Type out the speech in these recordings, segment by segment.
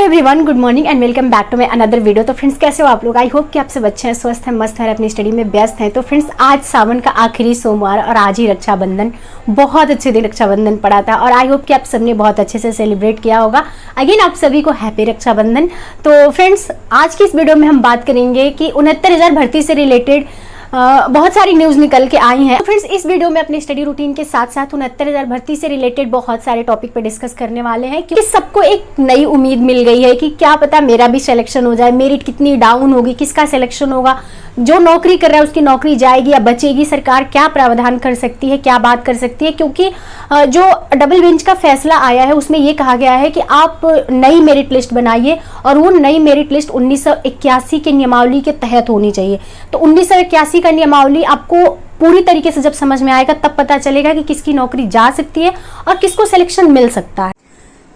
Everyone, good morning and welcome back to my another video. तो friends, कैसे हो आप लोग? आई होप कि आप सब अच्छे हैं, स्वस्थ हैं, मस्त हैं, अपनी स्टडी में व्यस्त हैं। तो फ्रेंड्स, आज सावन का आखिरी सोमवार और आज ही रक्षाबंधन, बहुत अच्छे दिन रक्षाबंधन पड़ा था और आई होप कि आप सबने बहुत अच्छे से सेलिब्रेट किया होगा। अगेन आप सभी को हैप्पी रक्षाबंधन। तो फ्रेंड्स, आज की इस वीडियो में हम बात करेंगे कि 69,000 भर्ती से रिलेटेड बहुत सारी न्यूज निकल के आई हैं। तो फ्रेंड्स, इस वीडियो में अपने स्टडी रूटीन के साथ साथ 69,000 भर्ती से रिलेटेड बहुत सारे टॉपिक पे डिस्कस करने वाले हैं, क्योंकि सबको एक नई उम्मीद मिल गई है कि क्या पता मेरा भी सिलेक्शन हो जाए, मेरिट कितनी डाउन होगी, किसका सिलेक्शन होगा, जो नौकरी कर रहा है उसकी नौकरी जाएगी या बचेगी, सरकार क्या प्रावधान कर सकती है, क्या बात कर सकती है। क्योंकि जो डबल बेंच का फैसला आया है उसमें यह कहा गया है कि आप नई मेरिट लिस्ट बनाइए और वो नई मेरिट लिस्ट 1981 के नियमावली के तहत होनी चाहिए। तो 1981 का नियमावली आपको पूरी तरीके से जब समझ में आएगा तब पता चलेगा कि किसकी नौकरी जा सकती है और किसको सिलेक्शन मिल सकता है।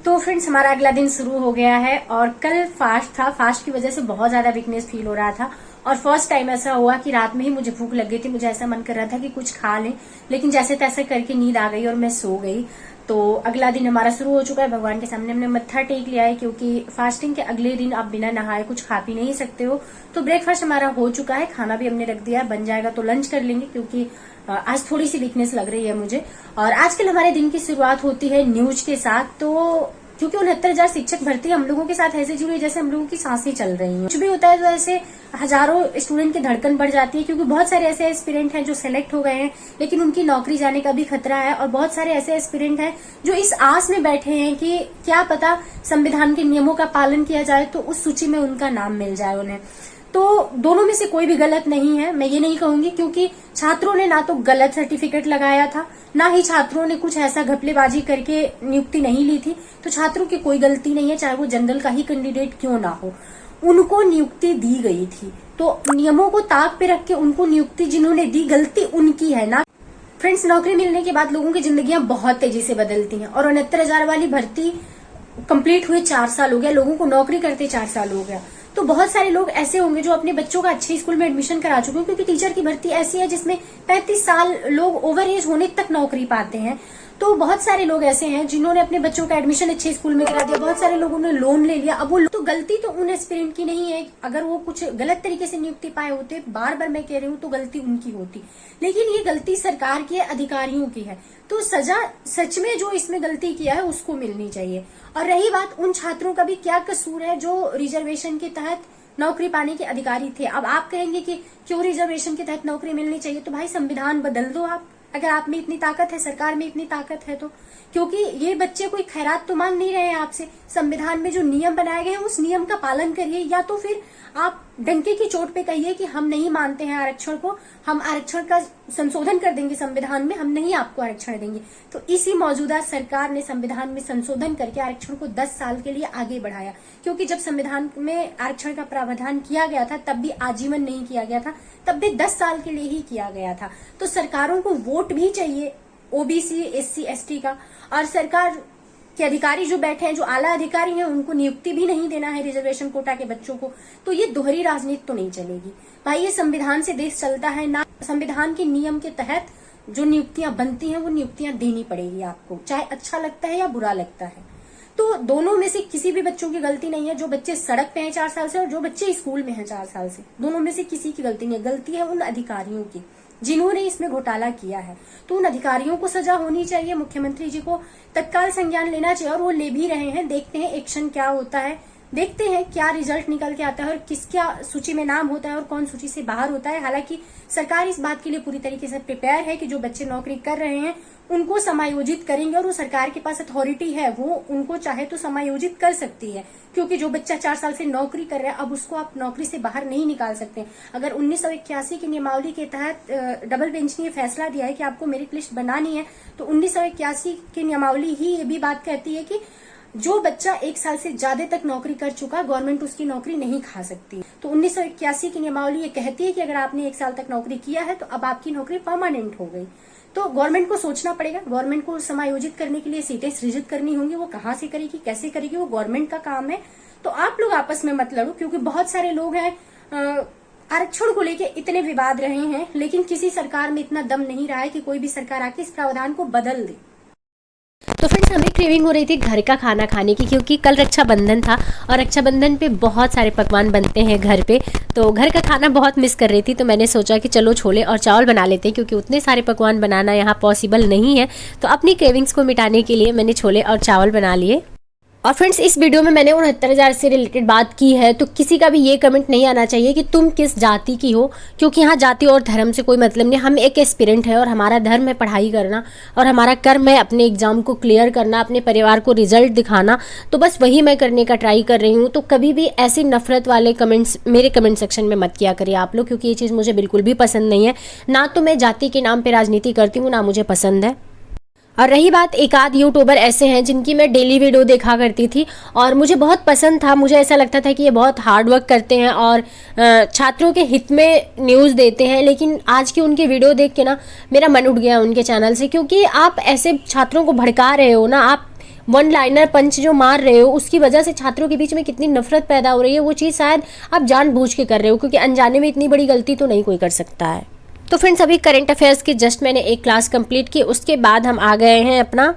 तो फ्रेंड्स, हमारा अगला दिन शुरू हो गया है और कल फास्ट था। फास्ट की वजह से बहुत ज्यादा वीकनेस फील हो रहा था और फर्स्ट टाइम ऐसा हुआ कि रात में ही मुझे भूख लग गई थी। मुझे ऐसा मन कर रहा था कि कुछ खा लें, लेकिन जैसे तैसे करके नींद आ गई और मैं सो गई। तो अगला दिन हमारा शुरू हो चुका है। भगवान के सामने हमने मत्था टेक लिया है, क्योंकि फास्टिंग के अगले दिन आप बिना नहाए कुछ खा पी नहीं सकते हो। तो ब्रेकफास्ट हमारा हो चुका है, खाना भी हमने रख दिया है, बन जाएगा तो लंच कर लेंगे, क्योंकि आज थोड़ी सी वीकनेस लग रही है मुझे। और आजकल हमारे दिन की शुरुआत होती है न्यूज के साथ। तो क्योंकि 69,000 शिक्षक भर्ती हम लोगों के साथ ऐसे जुड़ी है जैसे हम लोगों की सांसें चल रही हैं। कुछ भी होता है तो ऐसे हजारों स्टूडेंट की धड़कन बढ़ जाती है, क्योंकि बहुत सारे ऐसे एस्पिरेंट हैं जो सेलेक्ट हो गए हैं लेकिन उनकी नौकरी जाने का भी खतरा है। और बहुत सारे ऐसे एस्पिरेंट हैं जो इस आस में बैठे हैं कि क्या पता संविधान के नियमों का पालन किया जाए तो उस सूची में उनका नाम मिल जाए उन्हें। तो दोनों में से कोई भी गलत नहीं है, मैं ये नहीं कहूंगी, क्योंकि छात्रों ने ना तो गलत सर्टिफिकेट लगाया था, ना ही छात्रों ने कुछ ऐसा घपलेबाजी करके नियुक्ति नहीं ली थी। तो छात्रों की कोई गलती नहीं है, चाहे वो जनरल का ही कैंडिडेट क्यों ना हो, उनको नियुक्ति दी गई थी। तो नियमों को ताक पे रख के उनको नियुक्ति जिन्होंने दी, गलती उनकी है ना। फ्रेंड्स, नौकरी मिलने के बाद लोगों की जिंदगियां बहुत तेजी से बदलती हैं और 69,000 वाली भर्ती कंप्लीट हुए 4 साल हो गया, लोगों को नौकरी करते 4 साल हो गया। तो बहुत सारे लोग ऐसे होंगे जो अपने बच्चों का अच्छे स्कूल में एडमिशन करा चुके हैं, क्योंकि टीचर की भर्ती ऐसी है जिसमें 35 साल लोग ओवर एज होने तक नौकरी पाते हैं। तो बहुत सारे लोग ऐसे हैं जिन्होंने अपने बच्चों का एडमिशन अच्छे स्कूल में करा दिया, बहुत सारे लोगों ने लोन ले लिया। अब वो तो गलती तो उन एस्पिरेंट की नहीं है, अगर वो कुछ गलत तरीके से नियुक्ति पाए होते, बार बार मैं कह रही हूँ, तो गलती उनकी होती, लेकिन ये गलती सरकार की है, अधिकारियों की है। तो सजा सच में जो इसमें गलती किया है उसको मिलनी चाहिए। और रही बात उन छात्रों का भी क्या कसूर है जो रिजर्वेशन के तहत नौकरी पाने के अधिकारी थे। अब आप कहेंगे कि क्यों रिजर्वेशन के तहत नौकरी मिलनी चाहिए? तो भाई संविधान बदल दो आप, अगर आप में इतनी ताकत है, सरकार में इतनी ताकत है तो। क्योंकि ये बच्चे कोई खैरात तो मांग नहीं रहे हैं आपसे, संविधान में जो नियम बनाए गए हैं उस नियम का पालन करिए, या तो फिर आप डंके की चोट पे कहिए कि हम नहीं मानते हैं आरक्षण को, हम आरक्षण का संशोधन कर देंगे संविधान में, हम नहीं आपको आरक्षण देंगे। तो इसी मौजूदा सरकार ने संविधान में संशोधन करके आरक्षण को 10 साल के लिए आगे बढ़ाया, क्योंकि जब संविधान में आरक्षण का प्रावधान किया गया था तब भी आजीवन नहीं किया गया था, तब भी 10 साल के लिए ही किया गया था। तो सरकारों को वोट भी चाहिए ओबीसी, एससी, एसटी का, और सरकार के अधिकारी जो बैठे हैं, जो आला अधिकारी हैं, उनको नियुक्ति भी नहीं देना है रिजर्वेशन कोटा के बच्चों को। तो ये दोहरी राजनीति तो नहीं चलेगी भाई। ये संविधान से देश चलता है ना, संविधान के नियम के तहत जो नियुक्तियां बनती हैं वो नियुक्तियां देनी पड़ेगी आपको, चाहे अच्छा लगता है या बुरा लगता है। तो दोनों में से किसी भी बच्चों की गलती नहीं है, जो बच्चे सड़क पे हैं 4 साल से और जो बच्चे स्कूल में हैं 4 साल से, दोनों में से किसी की गलती नहीं है। गलती है उन अधिकारियों की जिन्होंने इसमें घोटाला किया है। तो उन अधिकारियों को सजा होनी चाहिए, मुख्यमंत्री जी को तत्काल संज्ञान लेना चाहिए, और वो ले भी रहे हैं। देखते हैं एक्शन क्या होता है, देखते हैं क्या रिजल्ट निकल के आता है और किसका सूची में नाम होता है और कौन सूची से बाहर होता है। हालांकि सरकार इस बात के लिए पूरी तरीके से प्रिपेयर है कि जो बच्चे नौकरी कर रहे हैं उनको समायोजित करेंगे, और वो सरकार के पास अथॉरिटी है, वो उनको चाहे तो समायोजित कर सकती है। क्योंकि जो बच्चा 4 साल से नौकरी कर रहा है अब उसको आप नौकरी से बाहर नहीं निकाल सकते। अगर 1981 की नियमावली के तहत डबल बेंच ने फैसला दिया है कि आपको मेरिट लिस्ट बनानी है, तो 1981 की नियमावली ही ये भी बात कहती है कि जो बच्चा 1 साल से ज्यादा तक नौकरी कर चुका, गवर्नमेंट उसकी नौकरी नहीं खा सकती। तो 1981 की नियमावली ये कहती है कि अगर आपने 1 साल तक नौकरी किया है तो अब आपकी नौकरी परमानेंट हो गई। तो गवर्नमेंट को सोचना पड़ेगा, गवर्नमेंट को समायोजित करने के लिए सीटें सृजित करनी होंगी। वो कहाँ से करेगी, कैसे करेगी, वो गवर्नमेंट का काम है। तो आप लोग आपस में मत लड़ो, क्योंकि बहुत सारे लोग हैं आरक्षण को लेके इतने विवाद रहे हैं, लेकिन किसी सरकार में इतना दम नहीं रहा है कि कोई भी सरकार आके इस प्रावधान को बदल दे। तो फ्रेंड्स हमें क्रेविंग हो रही थी घर का खाना खाने की, क्योंकि कल रक्षाबंधन था और रक्षाबंधन पे बहुत सारे पकवान बनते हैं घर पे। तो घर का खाना बहुत मिस कर रही थी, तो मैंने सोचा कि चलो छोले और चावल बना लेते हैं, क्योंकि उतने सारे पकवान बनाना यहाँ पॉसिबल नहीं है। तो अपनी क्रेविंग्स को मिटाने के लिए मैंने छोले और चावल बना लिए। और फ्रेंड्स इस वीडियो में मैंने 69,000 से रिलेटेड बात की है, तो किसी का भी ये कमेंट नहीं आना चाहिए कि तुम किस जाति की हो, क्योंकि यहाँ जाति और धर्म से कोई मतलब नहीं। हम एक एस्पिरेंट है और हमारा धर्म है पढ़ाई करना, और हमारा कर्म है अपने एग्जाम को क्लियर करना, अपने परिवार को रिजल्ट दिखाना। तो बस वही मैं करने का ट्राई कर रही हूँ। तो कभी भी ऐसी नफरत वाले कमेंट्स मेरे कमेंट सेक्शन में मत किया करिए आप लोग, क्योंकि ये चीज़ मुझे बिल्कुल भी पसंद नहीं है। ना तो मैं जाति के नाम पर राजनीति करती हूँ, ना मुझे पसंद है। और रही बात, एक आध यूट्यूबर ऐसे हैं जिनकी मैं डेली वीडियो देखा करती थी और मुझे बहुत पसंद था। मुझे ऐसा लगता था कि ये बहुत हार्ड वर्क करते हैं और छात्रों के हित में न्यूज़ देते हैं। लेकिन आज की उनकी वीडियो देख के ना मेरा मन उठ गया उनके चैनल से, क्योंकि आप ऐसे छात्रों को भड़का रहे हो ना, आप वन लाइनर पंच जो मार रहे हो, उसकी वजह से छात्रों के बीच में कितनी नफरत पैदा हो रही है। वो चीज़ शायद आप जानबूझ के कर रहे हो, क्योंकि अनजाने में इतनी बड़ी गलती तो नहीं कोई कर सकता है। तो फ्रेंड्स अभी करंट अफेयर्स की जस्ट मैंने एक क्लास कंप्लीट की, उसके बाद हम आ गए हैं अपना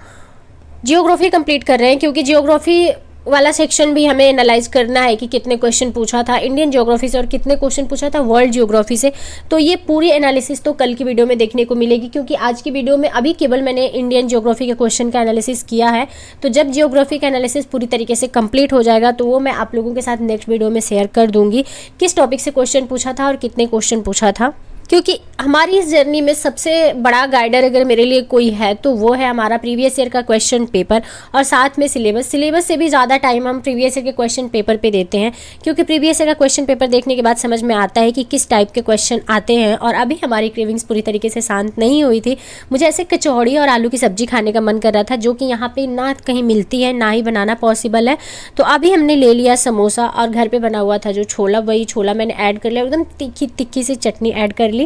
जियोग्राफी कंप्लीट कर रहे हैं, क्योंकि जियोग्राफी वाला सेक्शन भी हमें एनालाइज करना है कि कितने क्वेश्चन पूछा था इंडियन ज्योग्राफी से और कितने क्वेश्चन पूछा था वर्ल्ड ज्योग्राफी से। तो ये पूरी एनालिसिस तो कल की वीडियो में देखने को मिलेगी, क्योंकि आज की वीडियो में अभी केवल मैंने इंडियन ज्योग्राफी के क्वेश्चन का एनालिसिस किया है। तो जब ज्योग्राफी का एनालिसिस पूरी तरीके से कंप्लीट हो जाएगा तो वो मैं आप लोगों के साथ नेक्स्ट वीडियो में शेयर कर दूंगी, किस टॉपिक से क्वेश्चन पूछा था और कितने क्वेश्चन पूछा था। क्योंकि हमारी इस जर्नी में सबसे बड़ा गाइडर अगर मेरे लिए कोई है तो वो है हमारा प्रीवियस ईयर का क्वेश्चन पेपर और साथ में सिलेबस से भी ज़्यादा टाइम हम प्रीवियस ईयर के क्वेश्चन पेपर पे देते हैं, क्योंकि प्रीवियस ईयर का क्वेश्चन पेपर देखने के बाद समझ में आता है कि किस टाइप के क्वेश्चन आते हैं। और अभी हमारी क्रेविंग्स पूरी तरीके से शांत नहीं हुई थी। मुझे ऐसे कचौड़ी और आलू की सब्जी खाने का मन कर रहा था, जो कि यहाँ पर ना कहीं मिलती है ना ही बनाना पॉसिबल है। तो अभी हमने ले लिया समोसा और घर पर बना हुआ था जो छोला, वही छोला मैंने ऐड कर लिया, एकदम तीखी तिक्की सी चटनी ऐड कर ली,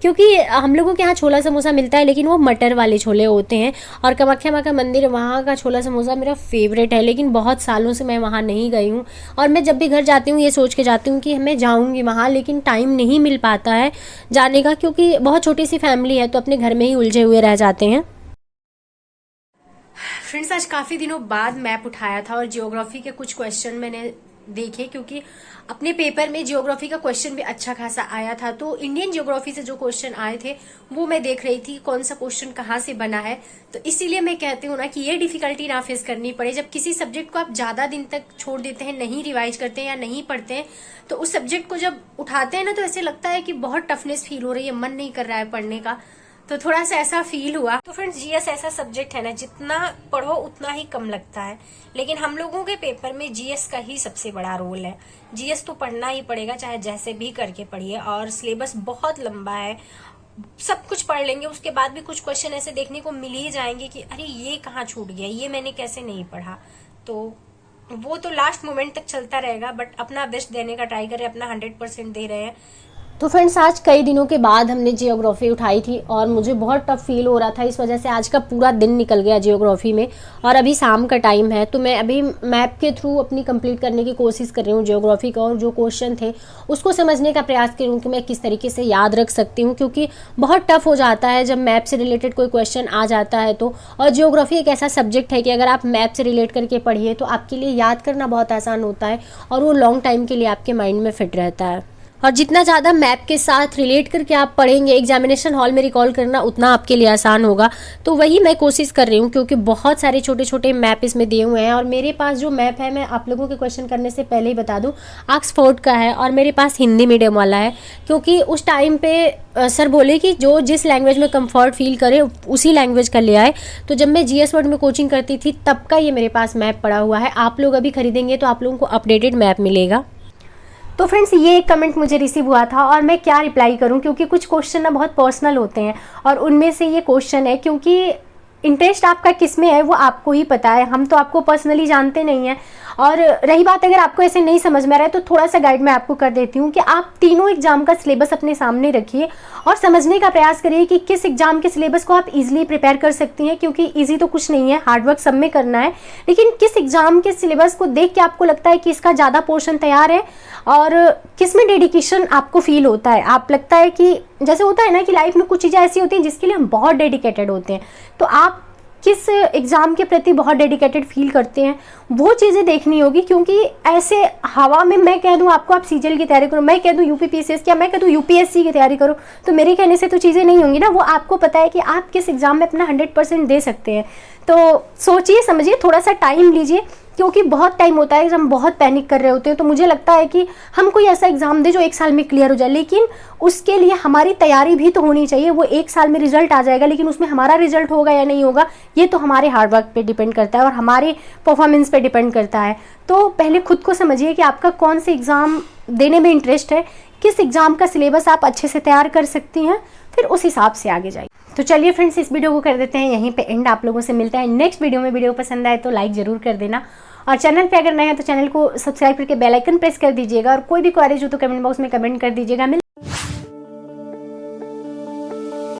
क्योंकि हम लोगों के यहाँ छोला समोसा मिलता है लेकिन वो मटर वाले छोले होते हैं। और कामाख्या माँ का मंदिर, वहाँ का छोला समोसा मेरा फेवरेट है, लेकिन बहुत सालों से मैं वहाँ नहीं गई हूँ। और मैं जब भी घर जाती हूँ ये सोच के जाती हूँ कि मैं जाऊँगी वहाँ, लेकिन टाइम नहीं मिल पाता है जाने का, क्योंकि बहुत छोटी सी फैमिली है तो अपने घर में ही उलझे हुए रह जाते हैं। फ्रेंड्स आज काफ़ी दिनों बाद मैप उठाया था और जियोग्राफी के कुछ क्वेश्चन मैंने देखे, क्योंकि अपने पेपर में जियोग्राफी का क्वेश्चन भी अच्छा खासा आया था। तो इंडियन जियोग्राफी से जो क्वेश्चन आए थे वो मैं देख रही थी कौन सा क्वेश्चन कहाँ से बना है। तो इसीलिए मैं कहती हूँ ना कि ये डिफिकल्टी ना फेस करनी पड़े। जब किसी सब्जेक्ट को आप ज्यादा दिन तक छोड़ देते हैं, नहीं रिवाइज करते हैं या नहीं पढ़ते हैं, तो उस सब्जेक्ट को जब उठाते हैं ना तो ऐसे लगता है कि बहुत टफनेस फील हो रही है, मन नहीं कर रहा है पढ़ने का। तो थोड़ा सा ऐसा फील हुआ। तो फ्रेंड्स जीएस ऐसा सब्जेक्ट है ना, जितना पढ़ो उतना ही कम लगता है, लेकिन हम लोगों के पेपर में जीएस का ही सबसे बड़ा रोल है। जीएस तो पढ़ना ही पड़ेगा, चाहे जैसे भी करके पढ़िए, और सिलेबस बहुत लंबा है। सब कुछ पढ़ लेंगे उसके बाद भी कुछ क्वेश्चन ऐसे देखने को मिल ही जाएंगे कि अरे ये कहाँ छूट गया, ये मैंने कैसे नहीं पढ़ा। तो वो तो लास्ट मोमेंट तक चलता रहेगा, बट अपना बेस्ट देने का ट्राई करें, अपना 100% दे रहे हैं। तो फ्रेंड्स आज कई दिनों के बाद हमने जियोग्राफी उठाई थी और मुझे बहुत टफ फील हो रहा था, इस वजह से आज का पूरा दिन निकल गया जियोग्राफी में। और अभी शाम का टाइम है, तो मैं अभी मैप के थ्रू अपनी कंप्लीट करने की कोशिश कर रही हूँ जियोग्राफी का, और जो क्वेश्चन थे उसको समझने का प्रयास कर रही हूँ कि मैं किस तरीके से याद रख सकती हूँ, क्योंकि बहुत टफ हो जाता है जब मैप से रिलेटेड कोई क्वेश्चन आ जाता है तो। और जियोग्राफी एक ऐसा सब्जेक्ट है कि अगर आप मैप से रिलेट करके पढ़िए तो आपके लिए याद करना बहुत आसान होता है और वो लॉन्ग टाइम के लिए आपके माइंड में फिट रहता है। और जितना ज़्यादा मैप के साथ रिलेट करके आप पढ़ेंगे, एग्जामिनेशन हॉल में रिकॉल करना उतना आपके लिए आसान होगा। तो वही मैं कोशिश कर रही हूँ, क्योंकि बहुत सारे छोटे छोटे मैप इसमें दिए हुए हैं। और मेरे पास जो मैप है, मैं आप लोगों के क्वेश्चन करने से पहले ही बता दूँ, ऑक्सफोर्ड का है और मेरे पास हिंदी मीडियम वाला है, क्योंकि उस टाइम पे सर बोले कि जो जिस लैंग्वेज में कंफर्ट फील करे उसी लैंग्वेज का ले आए। तो जब मैं जीएस वर्ड में कोचिंग करती थी तब का ये मेरे पास मैप पड़ा हुआ है। आप लोग अभी खरीदेंगे तो आप लोगों को अपडेटेड मैप मिलेगा। तो फ्रेंड्स ये एक कमेंट मुझे रिसीव हुआ था और मैं क्या रिप्लाई करूं, क्योंकि कुछ क्वेश्चन ना बहुत पर्सनल होते हैं और उनमें से ये क्वेश्चन है, क्योंकि इंटरेस्ट आपका किस में है वो आपको ही पता है, हम तो आपको पर्सनली जानते नहीं हैं। और रही बात, अगर आपको ऐसे नहीं समझ में आ रहा है तो थोड़ा सा गाइड मैं आपको कर देती हूँ कि आप तीनों एग्जाम का सिलेबस अपने सामने रखिए और समझने का प्रयास करिए कि किस एग्जाम के सिलेबस को आप इजीली प्रिपेयर कर सकती हैं, क्योंकि इजी तो कुछ नहीं है, हार्डवर्क सब में करना है, लेकिन किस एग्जाम के सिलेबस को देख के आपको लगता है कि इसका ज़्यादा पोर्शन तैयार है और किस में डेडिकेशन आपको फील होता है। आप लगता है कि जैसे होता है ना कि लाइफ में कुछ चीज़ें ऐसी होती हैं जिसके लिए हम बहुत डेडिकेटेड होते हैं, तो आप किस एग्ज़ाम के प्रति बहुत डेडिकेटेड फील करते हैं, वो चीज़ें देखनी होगी। क्योंकि ऐसे हवा में मैं कह दूं आपको आप सीजीएल की तैयारी करो, मैं कह दूं यूपीपीसीएस या मैं कह दूं यूपीएससी की तैयारी करो, तो मेरे कहने से तो चीज़ें नहीं होंगी ना। वो आपको पता है कि आप किस एग्ज़ाम में अपना 100% दे सकते हैं। तो सोचिए समझिए, थोड़ा सा टाइम लीजिए, क्योंकि बहुत टाइम होता है हम बहुत पैनिक कर रहे होते हैं। तो मुझे लगता है कि हम कोई ऐसा एग्ज़ाम दे जो 1 साल में क्लियर हो जाए, लेकिन उसके लिए हमारी तैयारी भी तो होनी चाहिए। वो 1 साल में रिजल्ट आ जाएगा, लेकिन उसमें हमारा रिजल्ट होगा या नहीं होगा ये तो हमारे हार्डवर्क पे डिपेंड करता है और हमारे परफॉर्मेंस पे डिपेंड करता है। तो पहले खुद को समझिए कि आपका कौन से एग्ज़ाम देने में इंटरेस्ट है, किस एग्ज़ाम का सिलेबस आप अच्छे से तैयार कर सकती हैं, फिर उस हिसाब से आगे जाइए। तो चलिए फ्रेंड्स, इस वीडियो को कर देते हैं यहीं पे एंड। आप लोगों से मिलता है नेक्स्ट वीडियो में। वीडियो पसंद आए तो लाइक ज़रूर कर देना, और चैनल पे अगर नए हैं तो चैनल को सब्सक्राइब करके बेल आइकन प्रेस कर दीजिएगा, और कोई भी क्वेरीज हो तो कमेंट बॉक्स में कमेंट कर दीजिएगा।